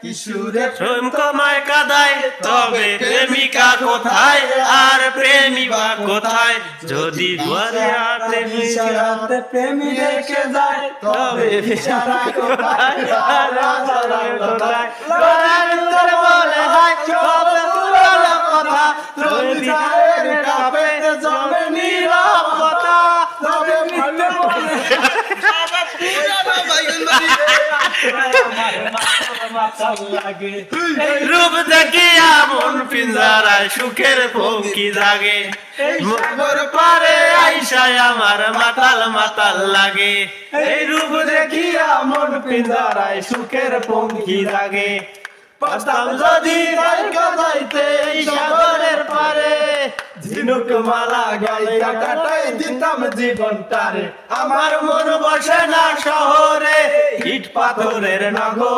কিশোরে প্রেম কমায় কাদায়, তবে প্রেমিকা কোথায় আর প্রেমিকা কোথায়? যদি দুয়ারে হাতে ইশারাতে প্রেমী রেখে যায়, তবে ইশারা কোথায় আর আশারা কোথায়? গলার ভিতরে বলে হায় তবে পুরানো কথা, তবে দিনের কাপে জমে নীরবতা, তবে মিলে বলে রূপ দেখিয়া মন পিঞ্জারায় সুখের পঙ্কি জাগে, সাগর পারে আইসায় আমার মাতাল মাতাল লাগে। এই রূপ দেখিয়া মন পিঞ্জারায় সুখের পঙ্কি জাগে, পারতাম যদি কালকা যাইতে এই সাগরের পারে, ঝিনুক মালা গাইয়া কাটাই দিতাম জীবনটারে। আমার মন বসে না শহরে, ইট পাথরের নগর।